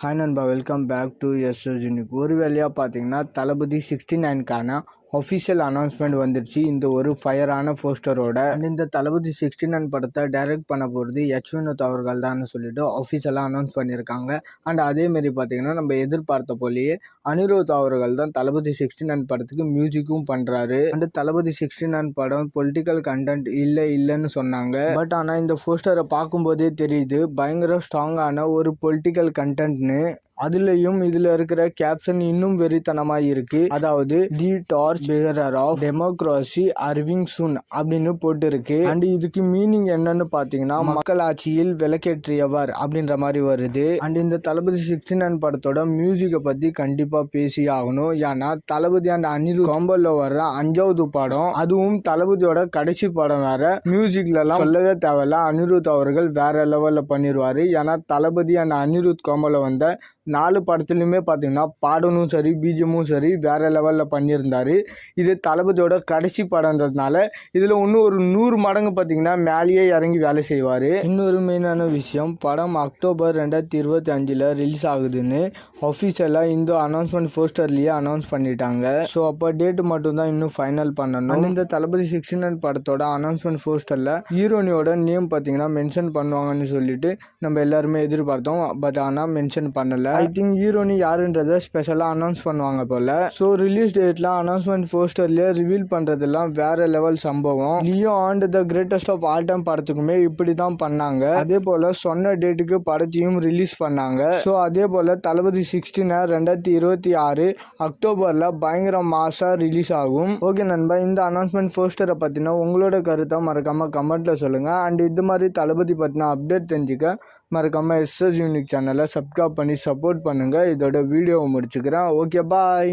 Hi நண்பா, welcome back to SS unique. ஒரு வேலையாக பார்த்தீங்கன்னா தளபதி 69க்கான அஃபிஷியல் அனௌன்ஸ்மெண்ட் வந்துடுச்சு. இந்த ஒரு ஃபயரான போஸ்டரோட. அண்ட் இந்த தளபதி 69 படத்தை டைரக்ட் பண்ண போகிறது வினோத் அவர்கள் தான் சொல்லிட்டு அஃபிஷியலாக அனௌன்ஸ் பண்ணியிருக்காங்க. அண்ட் அதேமாரி பார்த்தீங்கன்னா நம்ம எதிர்பார்த்த போலேயே அனிருத் அவர்கள் தான் தளபதி 69 படத்துக்கு மியூசிக்கும் பண்ணுறாரு. அண்ட் தளபதி 69 படம் பொலிட்டிக்கல் கண்டென்ட் இல்லைன்னு சொன்னாங்க. பட் ஆனால் இந்த போஸ்டரை பார்க்கும்போதே தெரியுது பயங்கர ஸ்ட்ராங்கான ஒரு பொலிட்டிக்கல் கண்டென்ட்னு. அதுலயும் இதுல இருக்கிற கேப்ஷன் இன்னும் வெறித்தனமா இருக்கு. அதாவது தி டார்ச் பேரர் ஆஃப் டெமோக்ரஸி அர்விங் சூன் அப்படின்னு போட்டு இருக்கு. அண்ட் இதுக்கு மீனிங் என்னன்னு பாத்தீங்கன்னா மக்களாட்சியில் விளக்கேற்றியவர் அப்படின்ற மாதிரி வருது. அண்ட் இந்த தளபதி 69 படத்தோட மியூசிக்கை பத்தி கண்டிப்பா பேசி ஆகணும். ஏன்னா தளபதி அண்ட் அனிருத் காம்போல வர்ற 5வது படம், அதுவும் தளபதியோட கடைசி படம் வேற. மியூசிக்ல எல்லாம் சொல்லவே தேவையில்ல, அனிருத் அவர்கள் வேற லெவல்ல பண்ணிடுவாரு. ஏன்னா தளபதி அண்ட் அனிருத் காம்போல வந்த 4 படத்துலையுமே பார்த்தீங்கன்னா பாடலும் சரி பிஜிஎம்மும் சரி வேறு லெவலில் பண்ணியிருந்தார். இது தளபதியோட கடைசி படம்ன்றதுனால இதில் இன்னும் ஒரு 100 மடங்கு பார்த்தீங்கன்னா மேலேயே இறங்கி வேலை செய்வார். இன்னொரு மெயினான விஷயம், படம் அக்டோபர் 2025 ரிலீஸ் ஆகுதுன்னு அஃபிஷியலாக இந்த அனௌன்ஸ்மெண்ட் போஸ்டர்லேயே அனௌன்ஸ் பண்ணிட்டாங்க. ஸோ அப்போ டேட்டு மட்டும்தான் இன்னும் ஃபைனல் பண்ணணும். இந்த தளபதி 69 படத்தோட அனௌன்ஸ்மெண்ட் போஸ்டரில் ஹீரோனியோட நேம் பார்த்தீங்கன்னா மென்ஷன் பண்ணுவாங்கன்னு சொல்லிட்டு நம்ம எல்லாருமே எதிர்பார்த்தோம். பட் ஆனால் மென்ஷன் பண்ணலை. ஐ திங்க் ஹீரோனி யாருன்றதை ஸ்பெஷலாக அனௌன்ஸ் பண்ணுவாங்க போல. ஸோ ரிலீஸ் டேட்ல அனௌன்ஸ்மெண்ட் போஸ்டர்லேயே ரிவீல் பண்ணுறதெல்லாம் வேற லெவல் சம்பவம். Leo and the greatest of all time படத்துக்குமே இப்படி தான் பண்ணாங்க. அதே போல சொன்ன டேட்டுக்கு படத்தையும் ரிலீஸ் பண்ணாங்க. ஸோ அதே போல தளபதி 16 2026 அக்டோபரில் பயங்கர மாசா ரிலீஸ் ஆகும். ஓகே நண்பா, இந்த அனௌன்ஸ்மெண்ட் போஸ்டரை பற்றின உங்களோட கருத்தை மறக்காம கமெண்ட்ல சொல்லுங்க. அண்ட் இது மாதிரி தளபதி பற்றின அப்டேட் தெரிஞ்சுக்க மறக்காம எஸ்எஸ் யூனிக் சேனலை சப்ஸ்கிரைப் பண்ணி சப்போர்ட் பண்ணுங்க. இதோட வீடியோவை முடிச்சுக்கிறேன். ஓகே, பாய்.